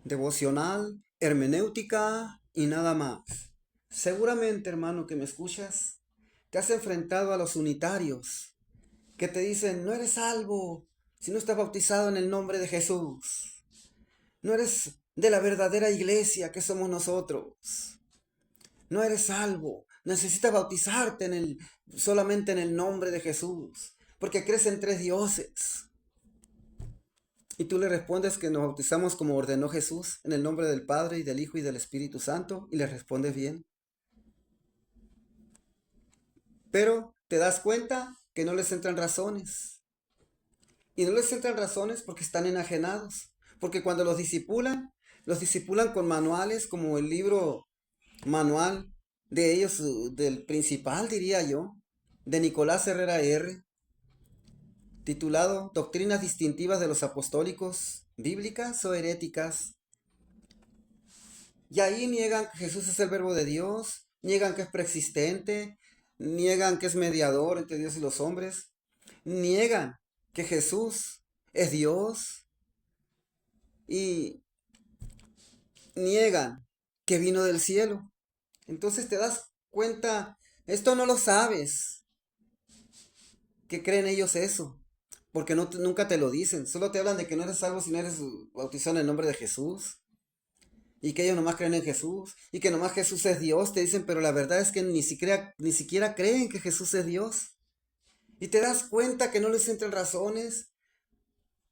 devocional, hermenéutica y nada más. Seguramente, hermano, que me escuchas, te has enfrentado a los unitarios que te dicen, no eres salvo si no estás bautizado en el nombre de Jesús. No eres de la verdadera iglesia que somos nosotros. No eres salvo. Necesitas bautizarte solamente en el nombre de Jesús, porque crees en tres dioses. Y tú le respondes que nos bautizamos como ordenó Jesús, en el nombre del Padre y del Hijo y del Espíritu Santo, y le respondes bien. Pero te das cuenta que no les entran razones. Y no les entran razones porque están enajenados. Porque cuando los disipulan con manuales como el libro manual de ellos, del principal, diría yo, de Nicolás Herrera R., titulado Doctrinas distintivas de los apostólicos, bíblicas o heréticas. Y ahí niegan que Jesús es el verbo de Dios, niegan que es preexistente, niegan que es mediador entre Dios y los hombres, niegan que Jesús es Dios y niegan que vino del cielo. Entonces te das cuenta, esto no lo sabes, que creen ellos eso, porque nunca te lo dicen, solo te hablan de que no eres salvo si no eres bautizado en el nombre de Jesús. Y que ellos nomás creen en Jesús, y que nomás Jesús es Dios, te dicen, pero la verdad es que ni siquiera creen que Jesús es Dios. Y te das cuenta que no les entran razones,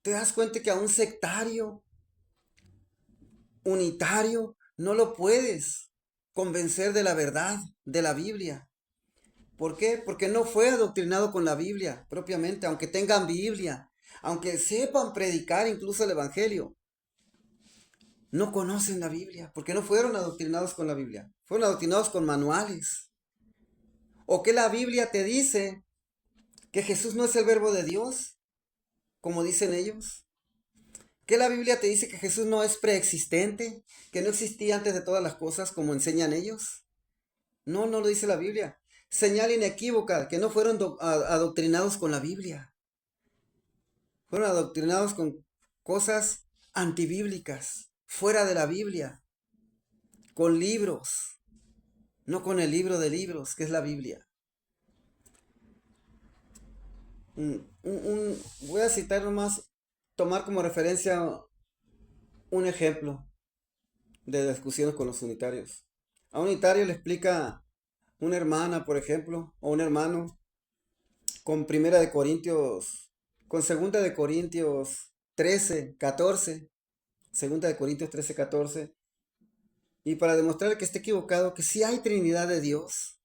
te das cuenta que a un sectario, unitario, no lo puedes convencer de la verdad de la Biblia. ¿Por qué? Porque no fue adoctrinado con la Biblia propiamente, aunque tengan Biblia, aunque sepan predicar incluso el Evangelio. No conocen la Biblia, porque no fueron adoctrinados con la Biblia, fueron adoctrinados con manuales. O que la Biblia te dice que Jesús no es el verbo de Dios, como dicen ellos. Que la Biblia te dice que Jesús no es preexistente, que no existía antes de todas las cosas, como enseñan ellos. No, no lo dice la Biblia. Señal inequívoca, que no fueron adoctrinados con la Biblia. Fueron adoctrinados con cosas antibíblicas, fuera de la Biblia, con libros, no con el libro de libros, que es la Biblia. Voy a citar nomás, tomar como referencia un ejemplo de discusiones con los unitarios. A un unitario le explica una hermana, por ejemplo, o un hermano, con Primera de Corintios, con Segunda de Corintios 13, 14, Segunda de Corintios 13, 14, y para demostrar que esté equivocado, que sí hay Trinidad de Dios,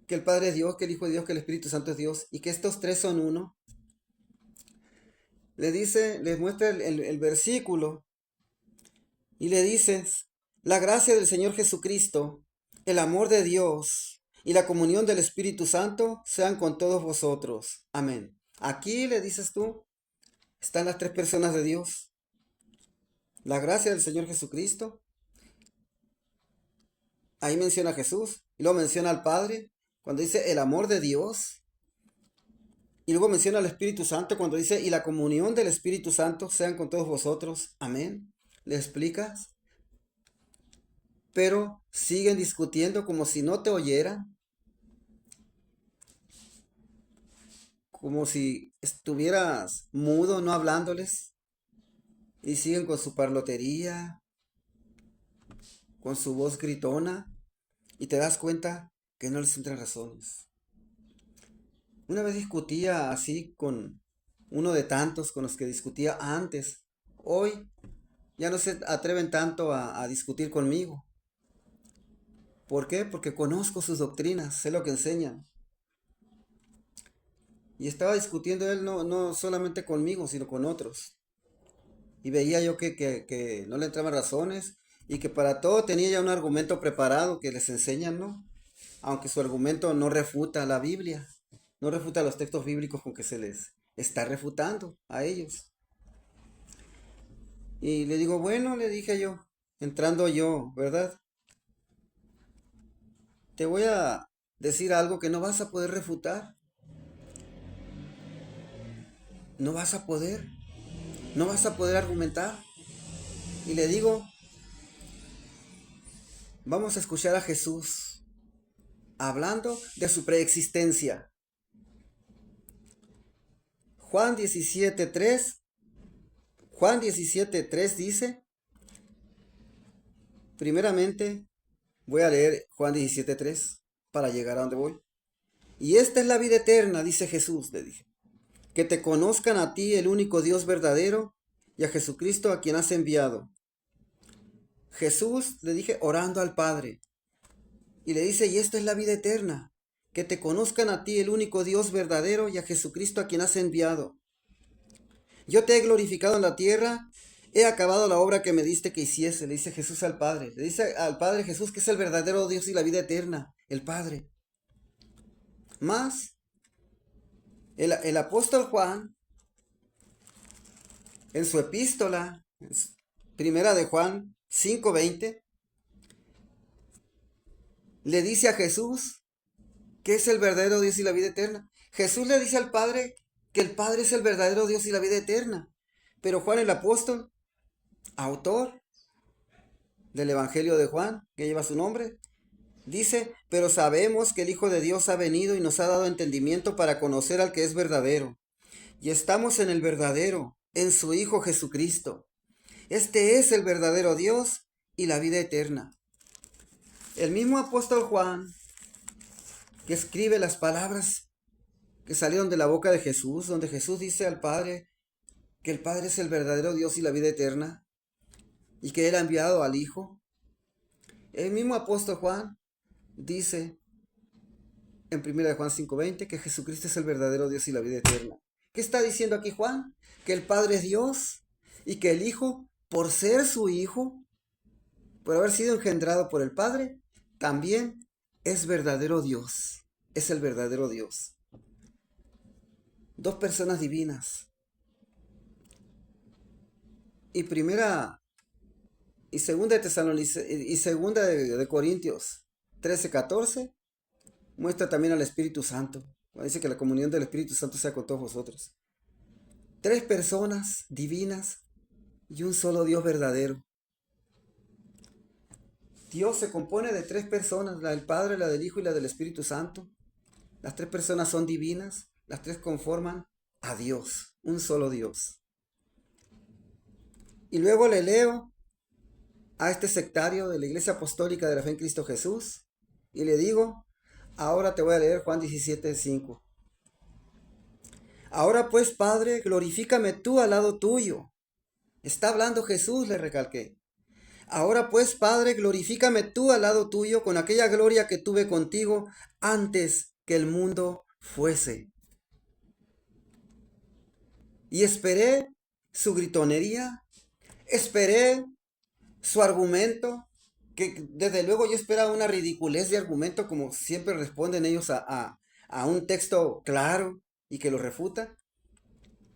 que el Padre es Dios, que el Hijo es Dios, que el Espíritu Santo es Dios, y que estos tres son uno, le dice, les muestra el versículo y le dice, la gracia del Señor Jesucristo, el amor de Dios y la comunión del Espíritu Santo sean con todos vosotros. Amén. Aquí le dices tú, están las tres personas de Dios. La gracia del Señor Jesucristo, ahí menciona a Jesús, y luego menciona al Padre, cuando dice el amor de Dios, y luego menciona al Espíritu Santo cuando dice, y la comunión del Espíritu Santo sean con todos vosotros. Amén. ¿Le explicas? Pero siguen discutiendo como si no te oyeran, como si estuvieras mudo, no hablándoles, y siguen con su parlotería, con su voz gritona, y te das cuenta que no les entran razones. Una vez discutía así con uno de tantos con los que discutía antes. Hoy ya no se atreven tanto a discutir conmigo. ¿Por qué? Porque conozco sus doctrinas, sé lo que enseñan. Y estaba discutiendo él no solamente conmigo, sino con otros. Y veía yo que no le entraban razones y que para todo tenía ya un argumento preparado que les enseñan, ¿no? Aunque su argumento no refuta la Biblia, no refuta los textos bíblicos con que se les está refutando a ellos. Y le digo, bueno, le dije yo, entrando yo, ¿verdad? Te voy a decir algo que no vas a poder refutar, no vas a poder argumentar. Y le digo, vamos a escuchar a Jesús hablando de su preexistencia. Juan 17:3 Juan 17:3 dice, primeramente voy a leer Juan 17:3 para llegar a donde voy. Y esta es la vida eterna, dice Jesús, le dije, que te conozcan a ti, el único Dios verdadero, y a Jesucristo a quien has enviado. Jesús, le dije, orando al Padre, y le dice, y esta es la vida eterna, que te conozcan a ti, el único Dios verdadero, y a Jesucristo a quien has enviado. Yo te he glorificado en la tierra, he acabado la obra que me diste que hiciese, le dice Jesús al Padre. Le dice al Padre Jesús que es el verdadero Dios y la vida eterna, el Padre. Más, el apóstol Juan, en su epístola, primera de Juan 5:20, le dice a Jesús que es el verdadero Dios y la vida eterna. Jesús le dice al Padre que el Padre es el verdadero Dios y la vida eterna. Pero Juan el apóstol, autor del Evangelio de Juan, que lleva su nombre, dice, pero sabemos que el Hijo de Dios ha venido y nos ha dado entendimiento para conocer al que es verdadero. Y estamos en el verdadero, en su Hijo Jesucristo. Este es el verdadero Dios y la vida eterna. El mismo apóstol Juan, que escribe las palabras que salieron de la boca de Jesús, donde Jesús dice al Padre que el Padre es el verdadero Dios y la vida eterna, y que Él ha enviado al Hijo. El mismo apóstol Juan dice en 1 Juan 5:20 que Jesucristo es el verdadero Dios y la vida eterna. ¿Qué está diciendo aquí Juan? Que el Padre es Dios y que el Hijo, por ser su Hijo, por haber sido engendrado por el Padre, también es verdadero Dios. Es el verdadero Dios. Dos personas divinas. Y primera y segunda de Tesalonicenses y segunda de Corintios 13:14 muestra también al Espíritu Santo. Dice que la comunión del Espíritu Santo sea con todos vosotros. Tres personas divinas y un solo Dios verdadero. Dios se compone de tres personas, la del Padre, la del Hijo y la del Espíritu Santo. Las tres personas son divinas, las tres conforman a Dios, un solo Dios. Y luego le leo a este sectario de la Iglesia Apostólica de la Fe en Cristo Jesús y le digo, ahora te voy a leer Juan 17:5. Ahora pues, Padre, glorifícame tú al lado tuyo. Está hablando Jesús, le recalqué. Ahora pues, Padre, glorifícame tú al lado tuyo con aquella gloria que tuve contigo antes que el mundo fuese. Y esperé su gritonería, esperé su argumento, que desde luego yo esperaba una ridiculez de argumento como siempre responden ellos a un texto claro y que lo refuta.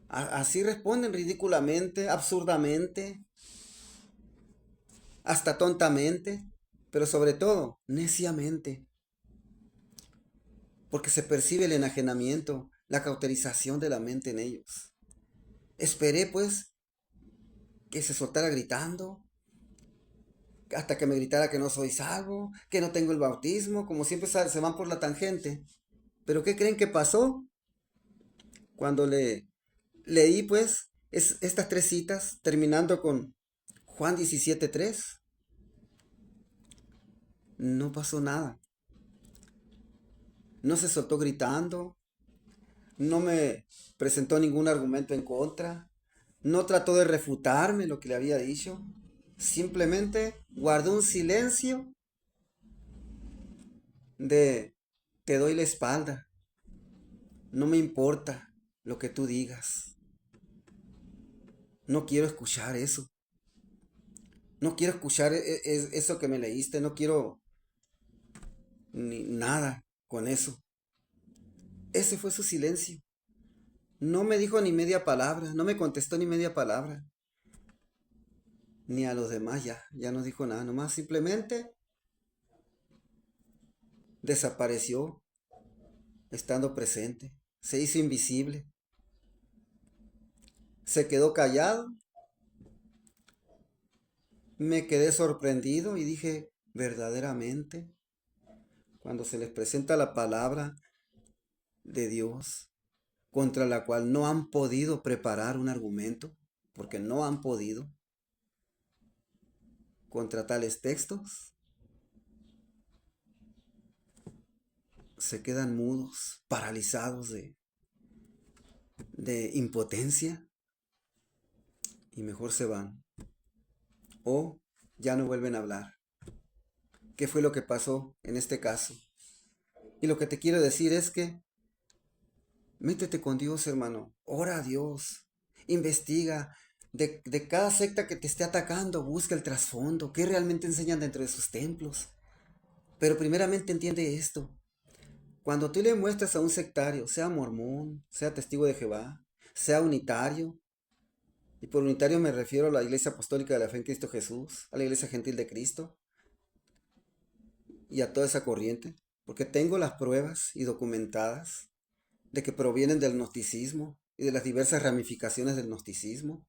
Así responden ridículamente, absurdamente, hasta tontamente, pero sobre todo neciamente, porque se percibe el enajenamiento, la cauterización de la mente en ellos. Esperé pues que se soltara gritando, hasta que me gritara que no soy salvo, que no tengo el bautismo, como siempre se van por la tangente. Pero ¿qué creen que pasó? Cuando leí pues estas tres citas, terminando con Juan 17:3, no pasó nada. No se soltó gritando, no me presentó ningún argumento en contra, no trató de refutarme lo que le había dicho, simplemente guardó un silencio de te doy la espalda, no me importa lo que tú digas, no quiero escuchar eso, no quiero escuchar eso que me leíste, no quiero ni nada con eso. Ese fue su silencio. No me dijo ni media palabra, no me contestó ni media palabra. Ni a los demás ya no dijo nada, nomás simplemente desapareció estando presente, se hizo invisible, se quedó callado Me quedé sorprendido y dije, verdaderamente, cuando se les presenta la palabra de Dios, contra la cual no han podido preparar un argumento, porque no han podido contra tales textos, se quedan mudos, paralizados de impotencia y mejor se van o ya no vuelven a hablar. ¿Qué fue lo que pasó en este caso? Y lo que te quiero decir es que métete con Dios, hermano. Ora a Dios. Investiga. De cada secta que te esté atacando, busca el trasfondo. ¿Qué realmente enseñan dentro de sus templos? Pero primeramente entiende esto. Cuando tú le muestras a un sectario, sea mormón, sea testigo de Jehová, sea unitario, y por unitario me refiero a la Iglesia Apostólica de la Fe en Cristo Jesús, a la Iglesia Gentil de Cristo y a toda esa corriente, porque tengo las pruebas y documentadas de que provienen del gnosticismo y de las diversas ramificaciones del gnosticismo.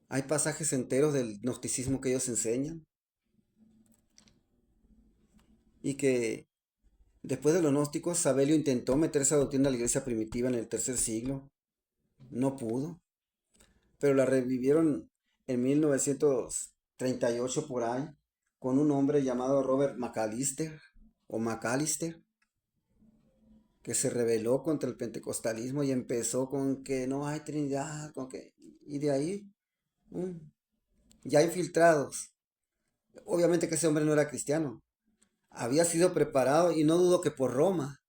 Hay pasajes enteros del gnosticismo que ellos enseñan y que después de los gnósticos, Sabelio intentó meter esa doctrina a la iglesia primitiva en el tercer siglo. No pudo, pero la revivieron en 1938 por ahí con un hombre llamado Robert McAllister o McAllister, que se rebeló contra el pentecostalismo y empezó con que no hay Trinidad, y de ahí, um, ya infiltrados. Obviamente que ese hombre no era cristiano, había sido preparado y no dudo que por Roma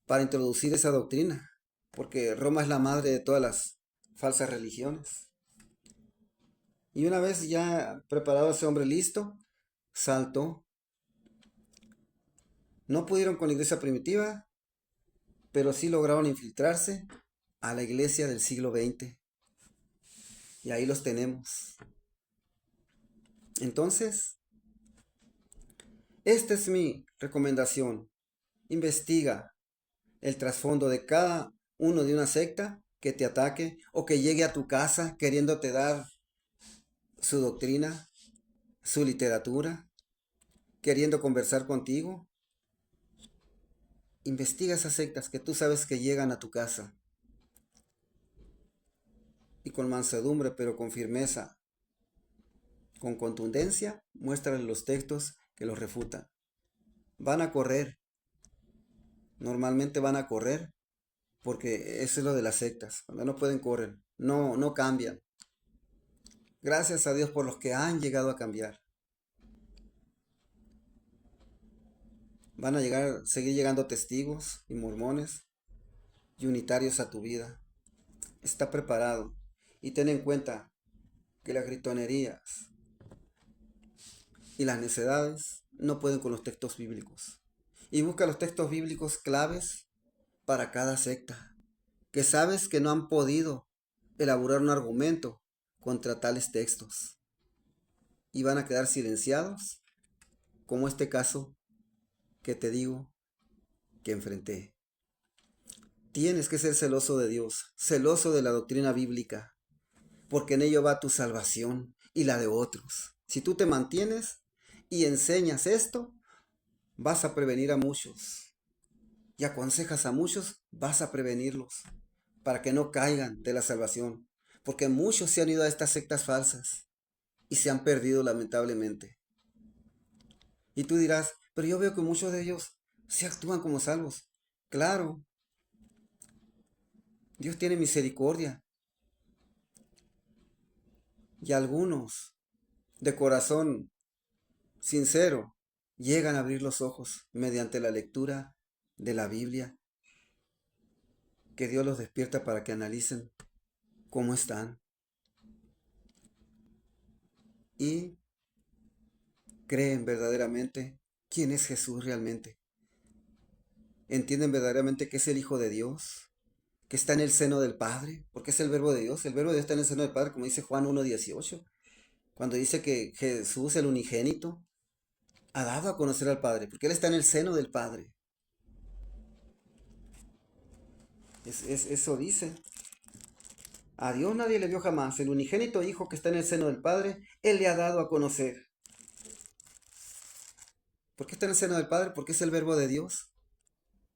para introducir esa doctrina, porque Roma es la madre de todas las falsas religiones. Y una vez ya preparado ese hombre listo, saltó. No pudieron con la iglesia primitiva, pero sí lograron infiltrarse a la iglesia del siglo XX. Y ahí los tenemos. Entonces, esta es mi recomendación. Investiga el trasfondo de cada uno de una secta que te ataque o que llegue a tu casa queriéndote dar su doctrina, su literatura, queriendo conversar contigo. Investiga esas sectas que tú sabes que llegan a tu casa y con mansedumbre, pero con firmeza, con contundencia, muéstrales los textos que los refutan. Van a correr, normalmente van a correr, porque eso es lo de las sectas. Cuando no pueden, corren, no cambian. Gracias a Dios por los que han llegado a cambiar. Van a seguir llegando testigos y mormones y unitarios a tu vida. Está preparado y ten en cuenta que las gritonerías y las necedades no pueden con los textos bíblicos. Y busca los textos bíblicos claves para cada secta, que sabes que no han podido elaborar un argumento contra tales textos. Y van a quedar silenciados, como este caso que te digo que enfrenté. Tienes que ser celoso de Dios, celoso de la doctrina bíblica, porque en ello va tu salvación y la de otros. Si tú te mantienes y enseñas esto, vas a prevenir a muchos y aconsejas a muchos, vas a prevenirlos para que no caigan de la salvación, porque muchos se han ido a estas sectas falsas y se han perdido lamentablemente. Y tú dirás, pero yo veo que muchos de ellos se actúan como salvos. Claro, Dios tiene misericordia y algunos de corazón sincero llegan a abrir los ojos mediante la lectura de la Biblia, que Dios los despierta para que analicen cómo están y creen verdaderamente quién es Jesús realmente. Entienden verdaderamente que es el Hijo de Dios, que está en el seno del Padre, porque es el verbo de Dios. El verbo de Dios está en el seno del Padre, como dice Juan 1:18, cuando dice que Jesús, el unigénito, ha dado a conocer al Padre, porque Él está en el seno del Padre. Eso dice. A Dios nadie le vio jamás. El unigénito Hijo que está en el seno del Padre, Él le ha dado a conocer. ¿Por qué está en el seno del Padre? Porque es el verbo de Dios.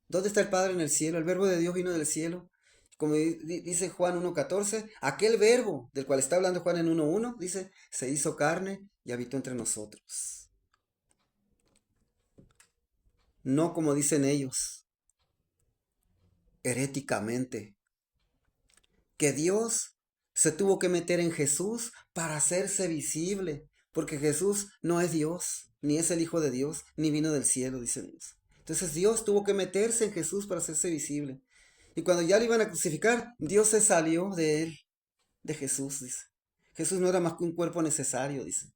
¿Dónde está el Padre? En el cielo. El verbo de Dios vino del cielo. Como dice Juan 1:14, aquel verbo del cual está hablando Juan en 1:1, dice, se hizo carne y habitó entre nosotros. No como dicen ellos, heréticamente, que Dios se tuvo que meter en Jesús para hacerse visible, porque Jesús no es Dios, ni es el Hijo de Dios, ni vino del cielo, dicen ellos. Entonces Dios tuvo que meterse en Jesús para hacerse visible. Y cuando ya lo iban a crucificar, Dios se salió de él, de Jesús, dice. Jesús no era más que un cuerpo necesario, dice.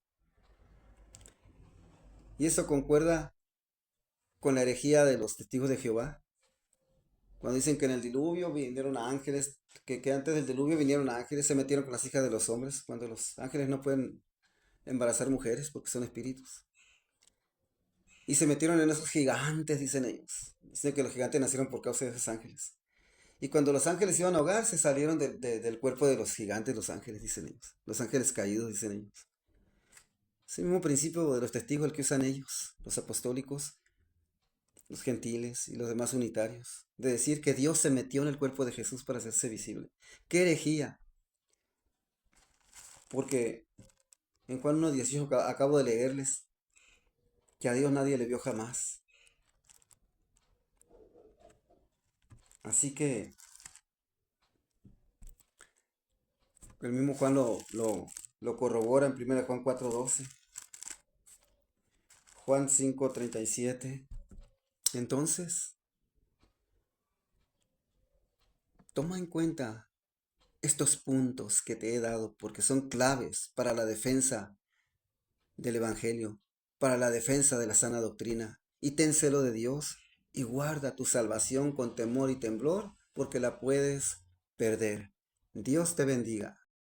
Y eso concuerda con la herejía de los testigos de Jehová. Cuando dicen que en el diluvio vinieron ángeles, que antes del diluvio vinieron ángeles, se metieron con las hijas de los hombres, cuando los ángeles no pueden embarazar mujeres porque son espíritus. Y se metieron en esos gigantes, dicen ellos. Dicen que los gigantes nacieron por causa de esos ángeles. Y cuando los ángeles iban a ahogar, se salieron del cuerpo de los gigantes, los ángeles, dicen ellos. Los ángeles caídos, dicen ellos. Es el mismo principio de los testigos el que usan ellos, los apostólicos, los gentiles y los demás unitarios, de decir que Dios se metió en el cuerpo de Jesús para hacerse visible. ¡Qué herejía! Porque en Juan 1:18 acabo de leerles que a Dios nadie le vio jamás. Así que el mismo Juan lo corrobora en 1 Juan 4:12, Juan 5:37. Entonces, toma en cuenta estos puntos que te he dado porque son claves para la defensa del Evangelio, para la defensa de la sana doctrina. Y ten celo de Dios y guarda tu salvación con temor y temblor porque la puedes perder. Dios te bendiga.